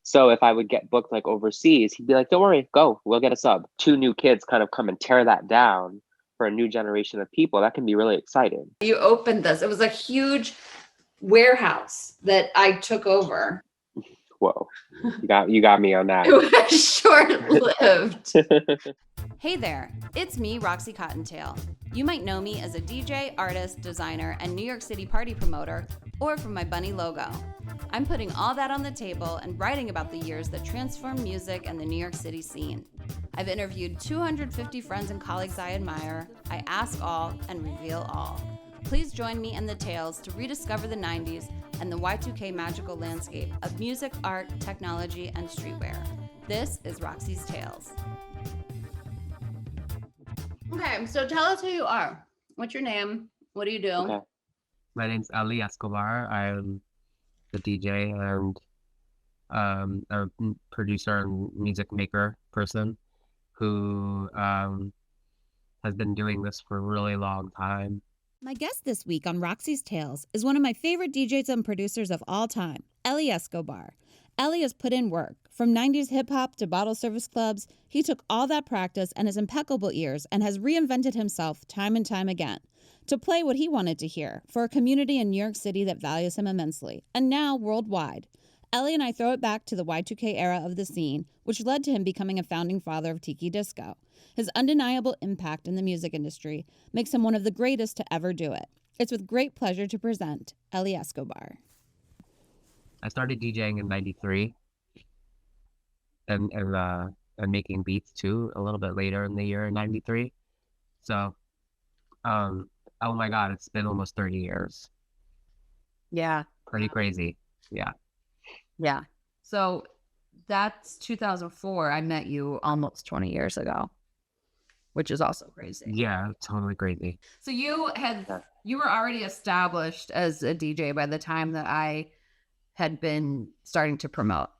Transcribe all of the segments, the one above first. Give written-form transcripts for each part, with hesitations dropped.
So if I would get booked like overseas, he'd be like, "Don't worry, go. We'll get a sub." Two new kids kind of come and tear that down for a new generation of people. That can be really exciting. You opened this. It was a huge warehouse that I took over. Whoa, you got me on that. It was short-lived. Hey there, it's me, Roxy Cottontail. You might know me as a DJ, artist, designer, and New York City party promoter, or from my bunny logo. I'm putting all that on the table and writing about the years that transformed music and the New York City scene. I've interviewed 250 friends and colleagues I admire. I ask all and reveal all. Please join me and the Tales to rediscover the 90s and the Y2K magical landscape of music, art, technology, and streetwear. This is Roxy's Tales. Okay, so tell us who you are. What's your name? What do you do? Okay. My name's Eli Escobar. I'm the DJ and a producer and music maker person who has been doing this for a really long time. My guest this week on Roxy's Tales is one of my favorite DJs and producers of all time, Eli Escobar. Eli has put in work. From 90s hip-hop to bottle service clubs, he took all that practice and his impeccable ears and has reinvented himself time and time again to play what he wanted to hear for a community in New York City that values him immensely, and now worldwide. Eli and I throw it back to the Y2K era of the scene, which led to him becoming a founding father of Tiki Disco. His undeniable impact in the music industry makes him one of the greatest to ever do it. It's with great pleasure to present Eli Escobar. I started DJing in '93 and making beats too a little bit later in the year in '93. So, oh my God, it's been almost 30 years. Yeah. Pretty crazy. Yeah. Yeah. So that's 2004. I met you almost 20 years ago, which is also crazy. Yeah, totally crazy. So you were already established as a DJ by the time that I had been starting to promote.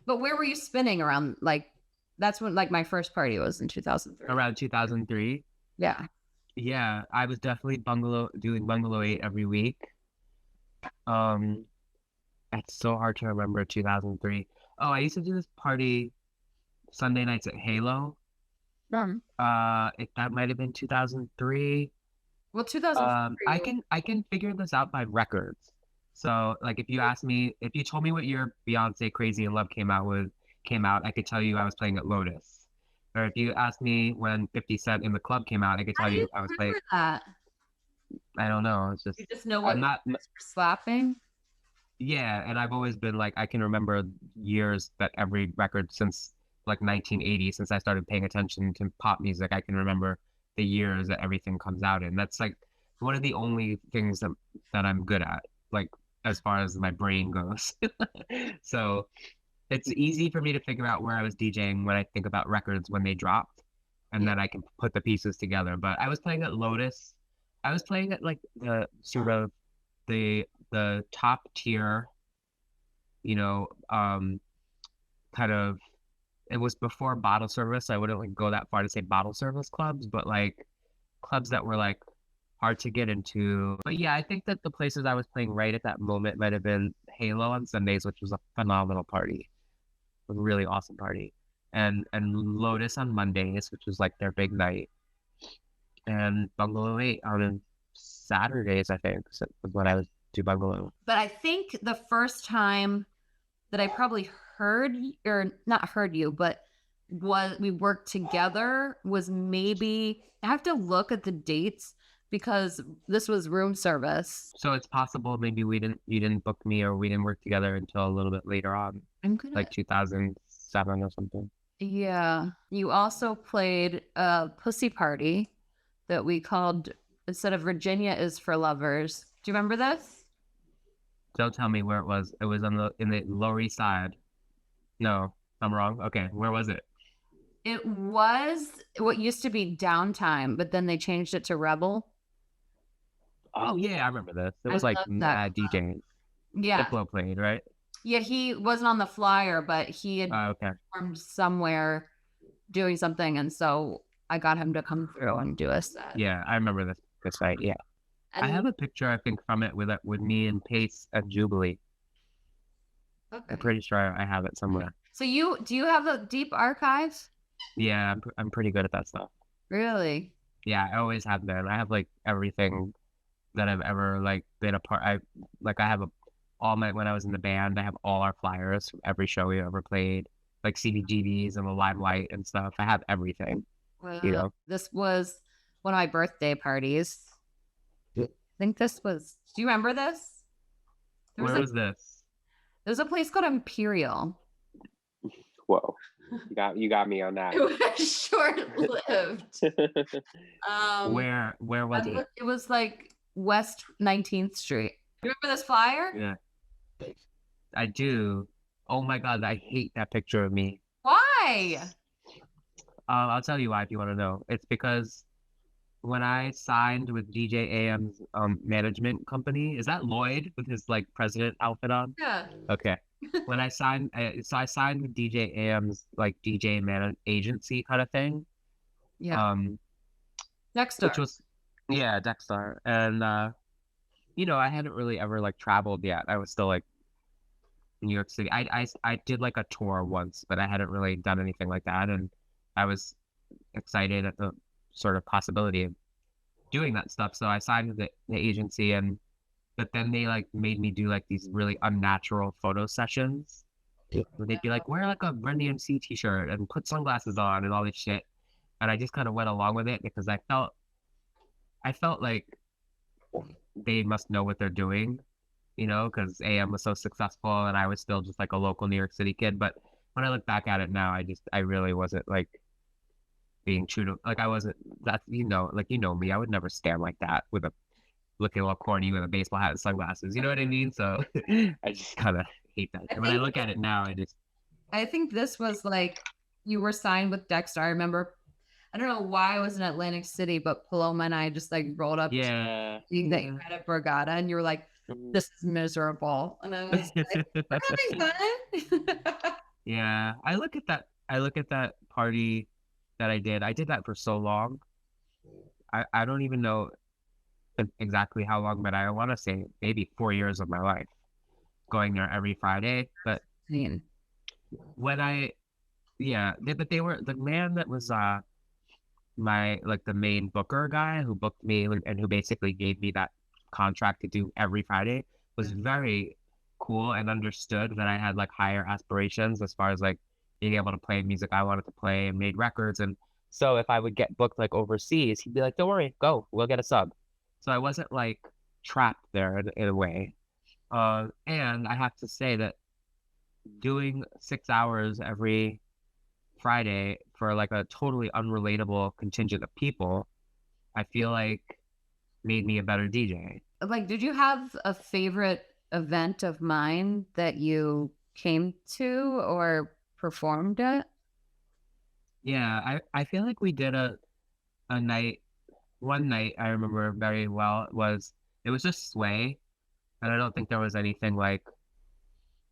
But where were you spinning around? Like, that's when like my first party was in 2003. Around 2003. Yeah. Yeah, I was definitely doing Bungalow 8 every week. It's so hard to remember 2003. Oh, I used to do this party Sunday nights at Halo. That might have been 2003. Well, 2003. I can figure this out by records. So, like, if you told me what year Beyonce Crazy in Love came out, I could tell you I was playing at Lotus. Or if you asked me when 50 Cent in the Club came out, I could tell you I was playing. That? I don't know. It's just you just know what slapping. Yeah, and I've always been like I can remember years that every record since like 1980, since I started paying attention to pop music, I can remember the years that everything comes out in. That's like one of the only things that I'm good at, like as far as my brain goes. So it's easy for me to figure out where I was DJing when I think about records when they dropped, and then I can put the pieces together. But I was playing at Lotus. I was playing at like the sort of the top tier, kind of. It was before bottle service. I wouldn't like go that far to say bottle service clubs, but like clubs that were like hard to get into. But yeah, I think that the places I was playing right at that moment might have been Halo on Sundays, which was a phenomenal party. It was a really awesome party. And Lotus on Mondays, which was like their big night. And Bungalow 8 on Saturdays, I think, was when I was do Bungalow. But I think the first time that I probably heard, or not heard you, but we worked together was maybe, I have to look at the dates because this was room service. So it's possible maybe you didn't book me or we didn't work together until a little bit later on. Like 2007 or something. Yeah. You also played a pussy party that we called, instead of Virginia is for Lovers. Do you remember this? Don't tell me where it was. It was in the Lower East Side. No, I'm wrong. Okay, where was it? It was what used to be Downtime, but then they changed it to Rebel. Oh yeah, I remember this. It was like DJing. Yeah. Diplo played, right? Yeah, he wasn't on the flyer, but he had performed somewhere doing something, and so I got him to come through and do a set. Yeah, I remember this night. Yeah, and I have a picture I think from it with me and Pace at Jubilee. Okay. I'm pretty sure I have it somewhere. So do you have a deep archives? Yeah, I'm pretty good at that stuff. Really? Yeah, I always have been. I have like everything that I've ever like been a part. I have all my when I was in the band. I have all our flyers from every show we ever played, like CBGBs and the Limelight and stuff. I have everything. Well, this was one of my birthday parties. I think this was. Do you remember this? Where was this? There's a place called Imperial. Whoa, you got me on that. It was short-lived. Where was it? It was like West 19th Street. You remember this flyer? Yeah, I do. Oh my God, I hate that picture of me. Why? I'll tell you why if you want to know. It's because when I signed with DJAM's management company, is that Lloyd with his like president outfit on? Yeah. Okay. When I signed, I signed with DJAM's like DJ man agency kind of thing. Yeah. Dexter. Which was, yeah, Dexter. And I hadn't really ever like traveled yet. I was still like in New York City. I did like a tour once, but I hadn't really done anything like that, and I was excited at the sort of possibility of doing that stuff. So I signed with the agency, but then they like made me do like these really unnatural photo sessions. Where they'd be like, wear like a Run DMC t-shirt and put sunglasses on and all this shit. And I just kind of went along with it because I felt like they must know what they're doing, because AM was so successful and I was still just like a local New York City kid. But when I look back at it now, I really wasn't like being true to, like I wasn't, that's, like, me, I would never stand like that with looking all corny with a baseball hat and sunglasses. You know what I mean? So I just kind of hate that. And when I look at it now, I think this was like, you were signed with Dexter. I remember, I don't know why I was in Atlantic City, but Paloma and I just like rolled up. Yeah. That you had at Borgata, and you were like, this is miserable. And I was like, we're having fun. Yeah. I look at that party that I did that for so long. I don't even know exactly how long, but I want to say maybe 4 years of my life going there every Friday. But but they were the man that was my like the main booker guy who booked me and who basically gave me that contract to do every Friday was very cool and understood that I had like higher aspirations as far as like being able to play music I wanted to play and made records. And so if I would get booked like overseas, he'd be like, don't worry, go, we'll get a sub. So I wasn't like trapped there in a way. And I have to say that doing 6 hours every Friday for like a totally unrelatable contingent of people, I feel like made me a better DJ. Like, did you have a favorite event of mine that you came to or performed at? Yeah, I feel like we did a night. One night I remember very well it was just Sway, and I don't think there was anything like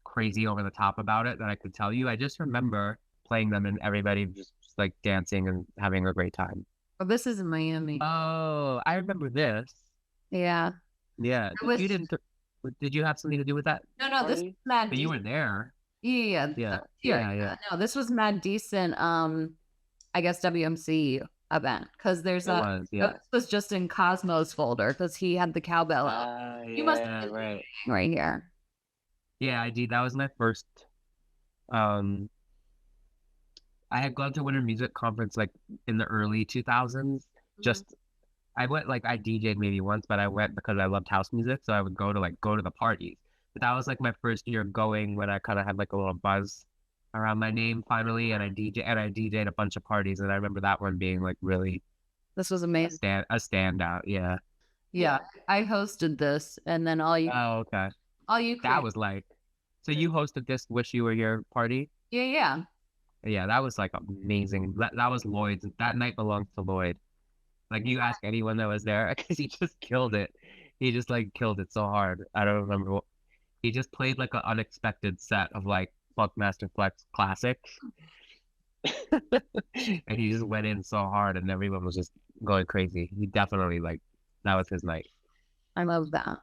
crazy over the top about it that I could tell you. I just remember playing them and everybody just like dancing and having a great time. Oh, this is in Miami. Oh, I remember this. Yeah. Yeah. You didn't. Did you have something to do with that? No, this was Mad. But you were there. Yeah. No, this was Mad Decent. I guess WMC event because there's this was just in Cosmo's folder because he had the cowbell. You must have right here. Yeah, I did. That was my first. I had gone to Winter Music Conference like in the early 2000s. Just I went like I DJ'd maybe once, but I went because I loved house music, so I would go to the parties. But that was like my first year going when I kind of had like a little buzz around my name finally, and I DJ'd a bunch of parties, and I remember that one being like really. This was amazing. A standout, yeah. Yeah, I hosted this, and then all you. Oh, okay. All you. That was like, so you hosted this "Wish You Were Here" party? Yeah. Yeah, that was like amazing. That was Lloyd's. That night belongs to Lloyd. Like you ask anyone that was there, because he just killed it. He just like killed it so hard. I don't remember what. He just played like an unexpected set of like Funkmaster Flex classics. And he just went in so hard and everyone was just going crazy. He definitely like, that was his night. I love that.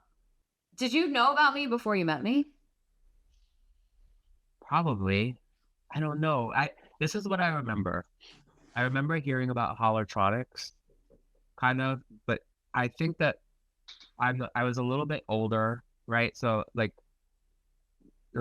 Did you know about me before you met me? Probably. I don't know. This is what I remember. I remember hearing about holotronics, kind of, but I think that I was a little bit older, right? So like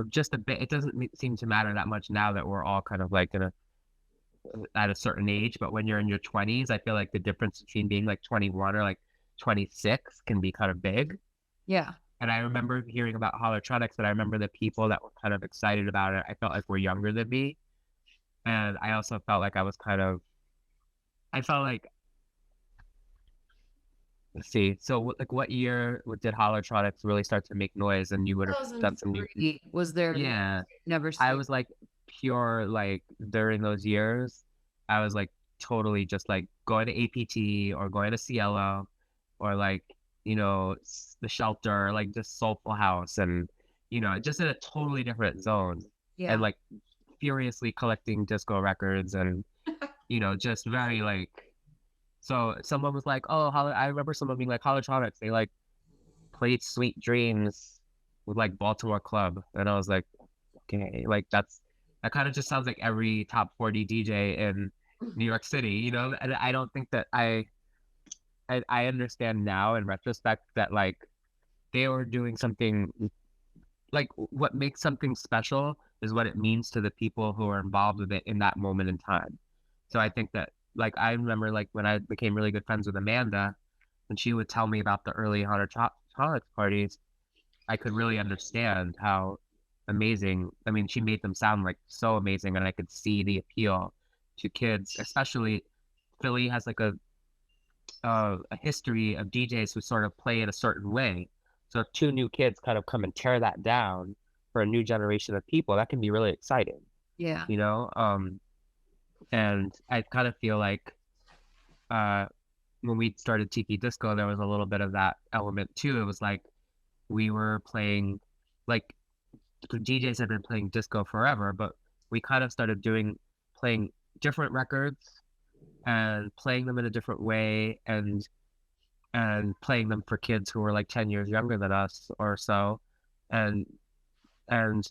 just a bit. It doesn't seem to matter that much now that we're all kind of like at a certain age. But when you're in your 20s, I feel like the difference between being like 21 or like 26 can be kind of big. Yeah. And I remember hearing about holotronics, but I remember the people that were kind of excited about it. I felt like were younger than me, and I also felt like I felt like, let's see. So like what year did holotronics really start to make noise and you would have done some new? 2003 was there. Yeah, Never I seen. was like pure like during those years, I was like totally just like going to APT or going to Cielo or like, the Shelter, like just Soulful House and, just in a totally different zone Yeah. and like furiously collecting disco records and, just very like, so someone was like, oh, I remember someone being like, holotronics, they like played Sweet Dreams with like Baltimore Club. And I was like, okay, like that kind of just sounds like every top 40 DJ in New York City, and I don't think that I understand now in retrospect that like they were doing something like what makes something special is what it means to the people who are involved with it in that moment in time. So I think that like I remember like when I became really good friends with Amanda, when she would tell me about the early holotronics parties, I could really understand how amazing. I mean, she made them sound like so amazing, and I could see the appeal to kids, especially Philly has like a history of DJs who sort of play in a certain way. So if two new kids kind of come and tear that down for a new generation of people, that can be really exciting, Yeah. And I kind of feel like when we started Tiki Disco, there was a little bit of that element too. It was like we were playing, like DJs had been playing disco forever, but we kind of started playing different records and playing them in a different way and playing them for kids who were like 10 years younger than us or so. And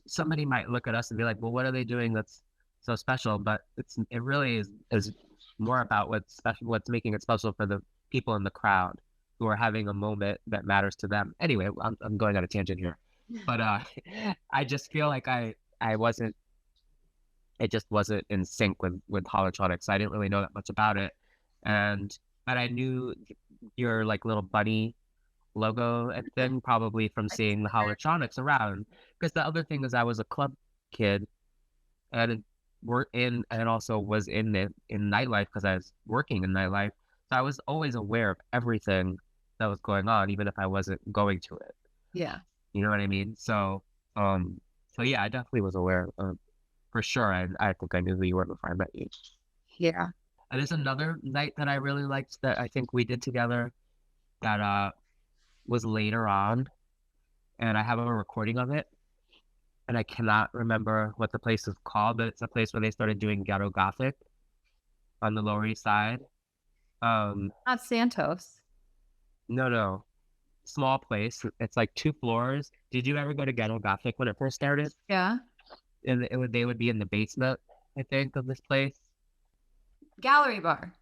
somebody might look at us and be like, well, what are they doing that's so special? But it really is more about what's making it special for the people in the crowd who are having a moment that matters to them. Anyway, I'm going on a tangent here, but I just feel like it just wasn't in sync with holotronics. I didn't really know that much about it, but I knew your like little bunny logo and thing probably from seeing the holotronics around. Because the other thing is I was a club kid and also was in nightlife because I was working in nightlife. So I was always aware of everything that was going on, even if I wasn't going to it. Yeah. You know what I mean? So yeah, I definitely was aware for sure. I think I knew who you were before I met you. Yeah. And there's another night that I really liked that I think we did together that was later on, and I have a recording of it, and I cannot remember what the place is called, but it's a place where they started doing ghetto gothic on the Lower East Side. Not Santos. No, small place. It's like 2 floors. Did you ever go to ghetto gothic when it first started? Yeah. And they would be in the basement, I think, of this place. Gallery bar.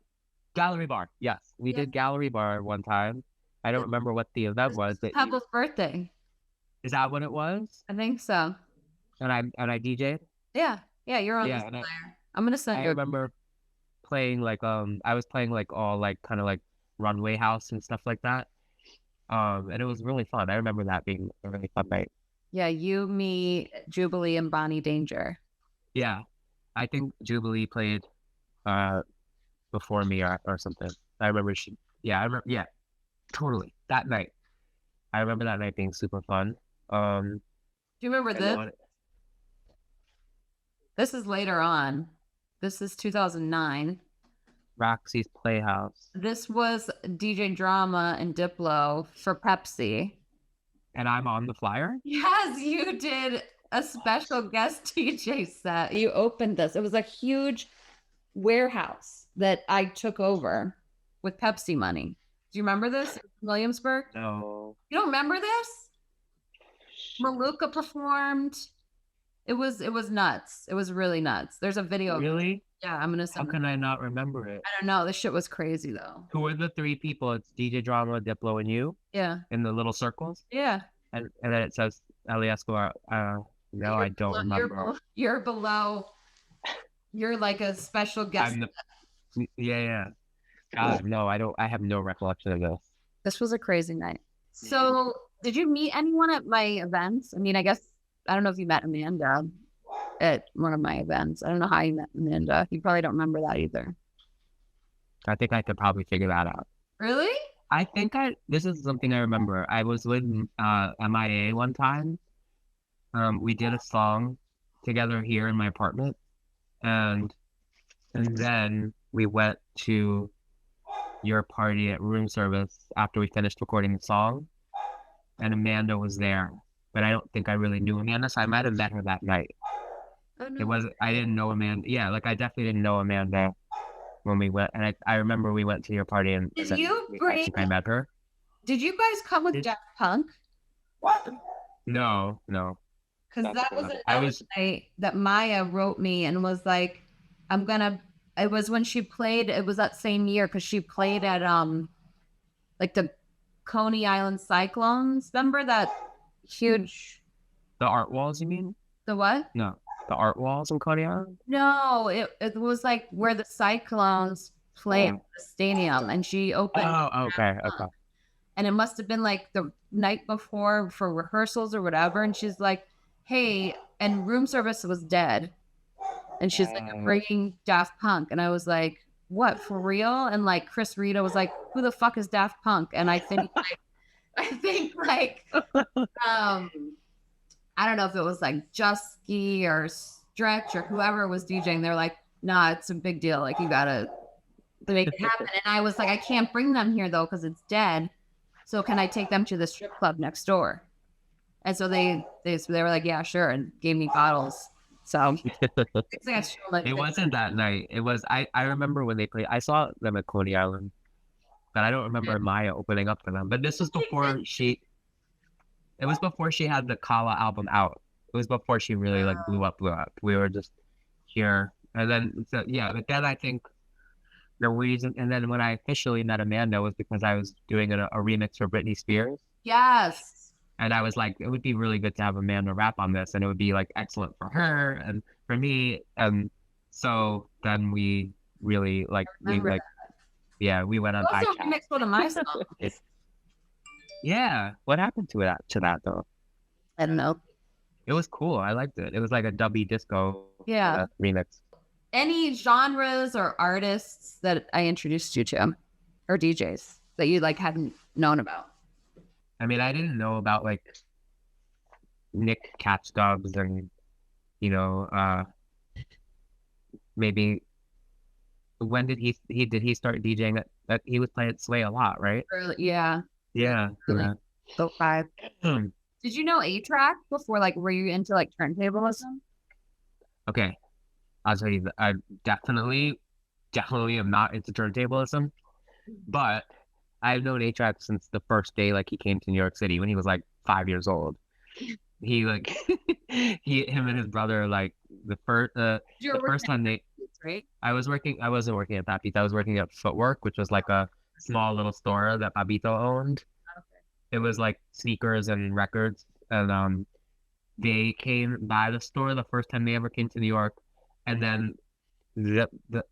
Gallery bar. Yes, we did Gallery bar one time. I don't remember what the event was. But Pebble's birthday. Is that what it was? I think so. And I DJ'd. Yeah, you're on this player. I'm gonna send you. I remember playing like I was playing like all like kind of like Runway House and stuff like that. And it was really fun. I remember that being a really fun night. Yeah, you, me, Jubilee, and Bonnie Danger. Yeah, I think Jubilee played before me or something. I remember totally that night. I remember that night being super fun. Do you remember this? This is later on. This is 2009. Roxy's Playhouse. This was DJ Drama and Diplo for Pepsi. And I'm on the flyer? Yes, you did a special guest DJ set. You opened this. It was a huge warehouse that I took over with Pepsi money. Do you remember this? Williamsburg? No. You don't remember this? Maluca performed. It was nuts. It was really nuts. There's a video. Really? Yeah, I'm gonna How send. can I not remember it? I don't know. This shit was crazy though. Who are the three people? It's DJ Drama, Diplo, and you Yeah. in the little circles, Yeah. and then it says Eli Escobar. No, I don't remember. You're below. You're like a special guest. Yeah. God, no, I don't. I have no recollection of this. This was a crazy night. So, did you meet anyone at my events? I mean, I don't know if you met Amanda at one of my events. I don't know how you met Amanda. You probably don't remember that either. I think I could probably figure that out. Really? I think this is something I remember. I was with M.I.A. one time. We did a song together here in my apartment, and then we went to your party at room service after we finished recording the song, and Amanda was there, but I don't think I really knew Amanda, so I might have met her that night. Oh, no. I didn't know Amanda. Yeah, like I definitely didn't know Amanda when we went, and I remember we went to your party and I think I met her. Did you guys come with Daft Punk? No. Because that was the night that M.I.A wrote me and was like, it was when she played, it was that same year because she played at like the Coney Island Cyclones. Remember that huge The art walls, you mean? The what? No. The art walls in Coney Island? No, it was like where the Cyclones play at the stadium, and she opened. Oh, okay. And it must have been like the night before for rehearsals or whatever. And she's like, hey, and room service was dead. And she's like, I'm bringing Daft Punk. And I was like, what, for real? And like Chris Rita was like, who the fuck is Daft Punk? And I think I don't know if it was like Jusky or Stretch or whoever was DJing. They're like, nah, it's a big deal. Like, you gotta make it happen. And I was like, I can't bring them here though, because it's dead. So can I take them to the strip club next door? And so they were like, yeah, sure, and gave me bottles. So it wasn't that night. It was I remember when they played. I saw them at Coney Island, but I don't remember M.I.A opening up for them. But this was before she. It was before she had the Kala album out. It was before she really like blew up. We were just here, and then but then I think the reason, and then when I officially met Amanda was because I was doing a remix for Britney Spears. Yes. And I was like, it would be really good to have Amanda rap on this, and it would be like excellent for her and for me. And so then we really we went on also remixed one of my songs. Yeah. What happened to that though? I don't know. It was cool. I liked it. It was like a dubby disco remix. Any genres or artists that I introduced you to, or DJs that you like hadn't known about? I mean, I didn't know about like Nick Catchdubs and maybe when did he start DJing? That he was playing Sway a lot, right? Early, yeah. Yeah. So 5. Did you know A-Track before? Like, were you into like turntablism? Okay, I'll tell you that I definitely am not into turntablism, but I've known A-Track since the first day like he came to New York City when he was like 5 years old. He like him and his brother like the first time they right? I wasn't working at that Pizza. I was working at Footwork, which was like a small little store that Babito owned. Okay. It was like sneakers and records, and they came by the store the first time they ever came to New York, and then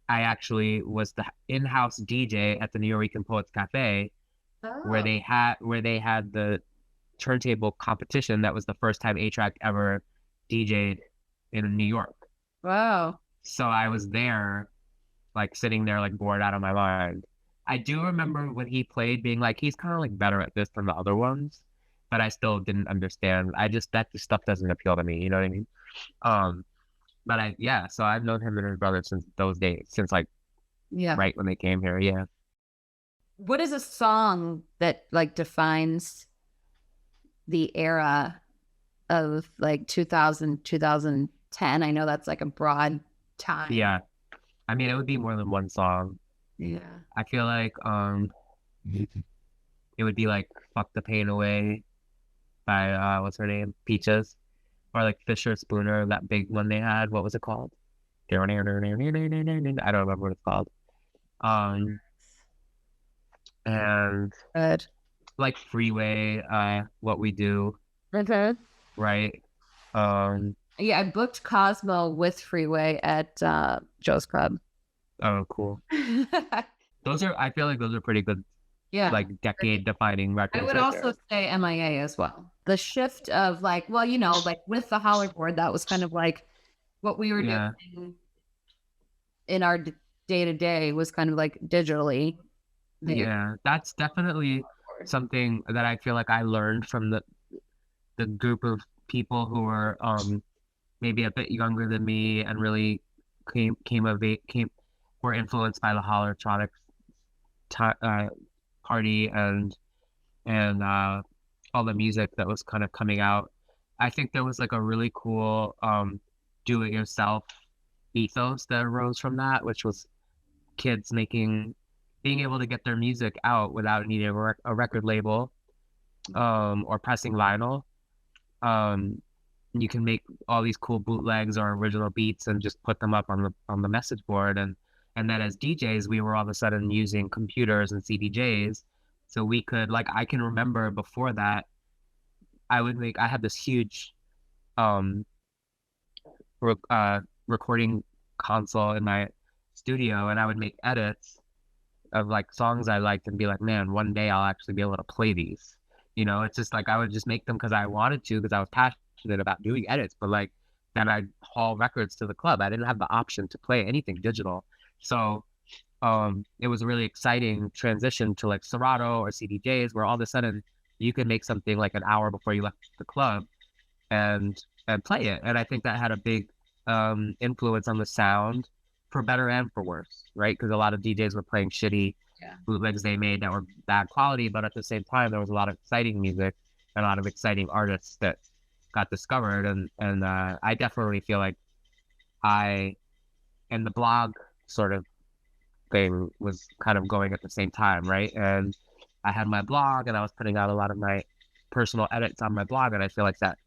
I actually was the in-house DJ at the New York Poets Cafe, where they had the turntable competition. That was the first time A-Track ever DJ'd in New York. Wow. So I was there, like sitting there, like bored out of my mind. I do remember when he played being like, he's kind of like better at this than the other ones, but I still didn't understand. That stuff doesn't appeal to me. You know what I mean? So I've known him and his brother since those days, since like, right when they came here. Yeah. What is a song that like defines the era of like 2000, 2010? I know that's like a broad time. Yeah. I mean, it would be more than one song. Yeah. I feel like it would be like Fuck the Pain Away by what's her name? Peaches. or like Fisher Spooner, that big one they had. What was it called? I don't remember what it's called. And Good. like Freeway, What We Do, Okay. right? Um, Yeah, I booked Cosmo with Freeway at Joe's Club. oh, cool. I feel like those are pretty good, Yeah. like decade defining I records would right also there. say M.I.A. as well. The shift of like, well, you know, like with the holler board, that was kind of like what we were Yeah. doing in our day to day was kind of like digitally. Yeah, that's definitely something that I feel like I learned from the group of people who were maybe a bit younger than me and really were influenced by the Hollertronics party and all the music that was kind of coming out. I think there was like a really cool do it yourself ethos that arose from that, which was kids being able to get their music out without needing a record label or pressing vinyl. You can make all these cool bootlegs or original beats and just put them up on the message board, and then as DJs we were all of a sudden using computers and CDJs, so we could, like, I can remember before that I had this huge um recording console in my studio, and I would make edits of like songs I liked and be like, man, one day I'll actually be able to play these. It's just like I would just make them because I wanted to, because I was passionate about doing edits, but like then I'd haul records to the club. I didn't have the option to play anything digital. So it was a really exciting transition to like Serato or CDJs, where all of a sudden you could make something like an hour before you left the club and play it. And I think that had a big influence on the sound, for better and for worse, right? Because a lot of DJs were playing shitty bootlegs they made that were bad quality, but at the same time, there was a lot of exciting music and a lot of exciting artists that got discovered. And I definitely feel like and the blog sort of thing was kind of going at the same time, right? And I had my blog and I was putting out a lot of my personal edits on my blog, and I feel like that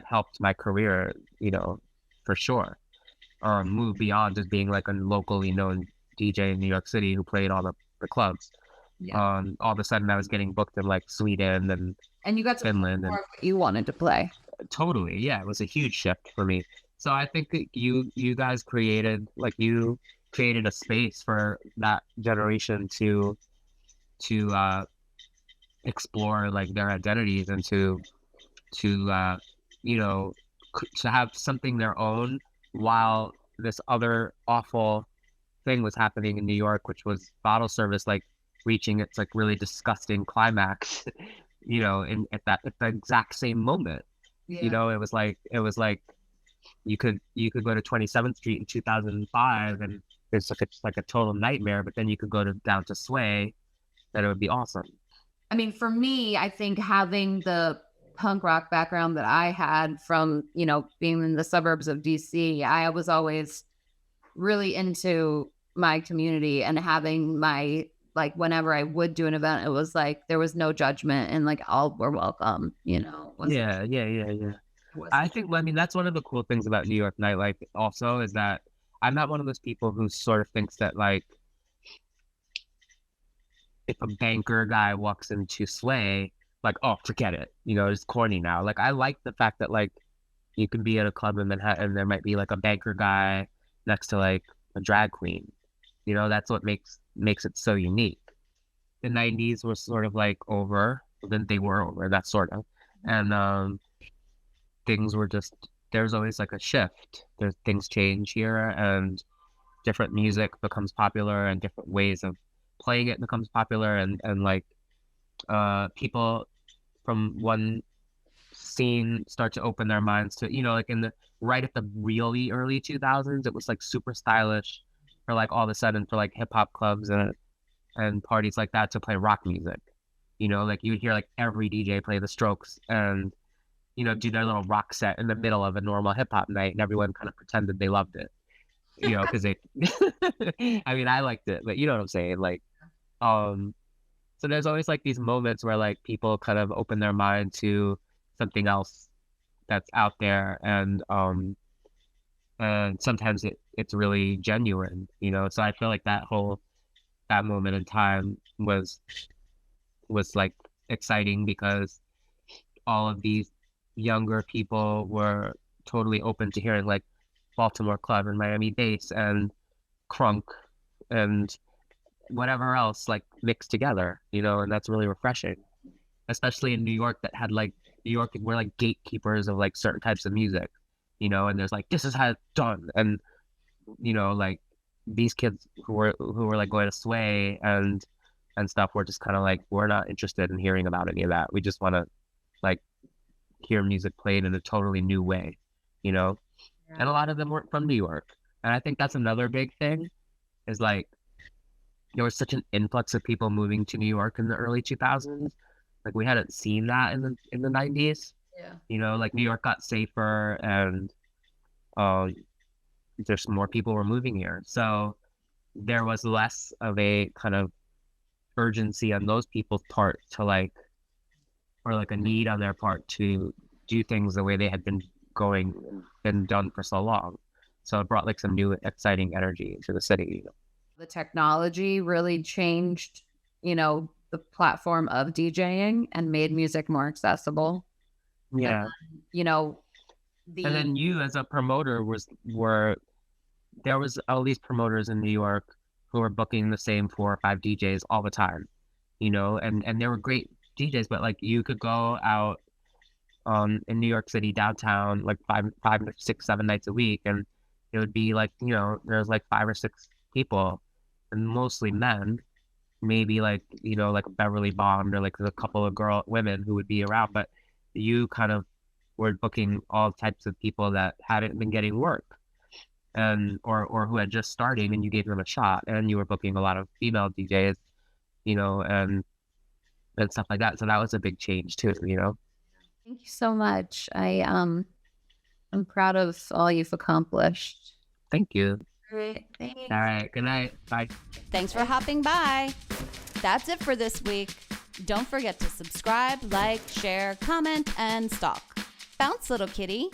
helped my career, for sure. Move beyond just being like a locally known DJ in New York City who played all the clubs. Yeah. All of a sudden I was getting booked in like Sweden and you got to Finland more of what you wanted to play. Totally, yeah, it was a huge shift for me. So I think that you guys created a space for that generation to explore like their identities and to to have something their own, while this other awful thing was happening in New York, which was bottle service like reaching its like really disgusting climax, at the exact same moment. Yeah. It was like you could go to 27th Street in 2005 and it's like a total nightmare, but then you could go down to Sway and it would be awesome. I mean, for me, I think having the punk rock background that I had from, being in the suburbs of DC, I was always really into my community, and having my, like, whenever I would do an event, it was like there was no judgment and like all were welcome, Yeah. I mean, that's one of the cool things about New York nightlife also, is that I'm not one of those people who sort of thinks that like if a banker guy walks into Sway, like, oh, forget it, it's corny now. Like, I like the fact that like you can be at a club in Manhattan and there might be like a banker guy next to like a drag queen. That's what makes it so unique. The 90s were sort of like over, then they were over, that sort of. And things were just, there's always like a shift. Things change here, and different music becomes popular and different ways of playing it becomes popular, and like people from one scene start to open their minds to, like right at the really early 2000s, it was like super stylish for like all of a sudden for like hip hop clubs and parties like that to play rock music. Like you would hear like every DJ play the Strokes and do their little rock set in the middle of a normal hip hop night, and everyone kind of pretended they loved it, because they I mean, I liked it, but you know what I'm saying, like so there's always like these moments where like people kind of open their mind to something else that's out there, and sometimes it's really genuine, you know. So I feel like that moment in time was like exciting because all of these younger people were totally open to hearing like Baltimore Club and Miami bass and crunk and whatever else like mixed together, you know, and that's really refreshing, especially in New York that had like New York, we're like gatekeepers of like certain types of music, you know, and there's like this is how it's done, and you know, like these kids who were like going to Sway and stuff were just kind of like, we're not interested in hearing about any of that. We just want to like hear music played in a totally new way, you know. Yeah. And a lot of them weren't from New York, and I think that's another big thing is like there was such an influx of people moving to New York in the early 2000s. Like we hadn't seen that in the 90s. Yeah. You know, like New York got safer, and there's more people were moving here. So there was less of a kind of urgency on those people's part to like, or like a need on their part to do things the way they had been going and been done for so long. So it brought like some new exciting energy into the city, you know. The technology really changed, you know, the platform of DJing and made music more accessible. Yeah. You know, And then you as a promoter there was all these promoters in New York who were booking the same 4 or 5 DJs all the time, you know, and they were great DJs, but like you could go out in New York City downtown like 5, 6, 7 nights a week, and it would be like, you know, there's like 5 or 6 people, and mostly men, maybe like, you know, like a Beverly Bond or like a couple of women who would be around, but you kind of were booking all types of people that hadn't been getting work, and or who had just started, and you gave them a shot, and you were booking a lot of female DJs, you know, and stuff like that. So that was a big change too, you know. Thank you so much. I'm proud of all you've accomplished. Thank you. Great. Thanks. All right. Good night. Bye. Thanks for hopping by. That's it for this week. Don't forget to subscribe, like, share, comment, and stalk. Bounce, little kitty.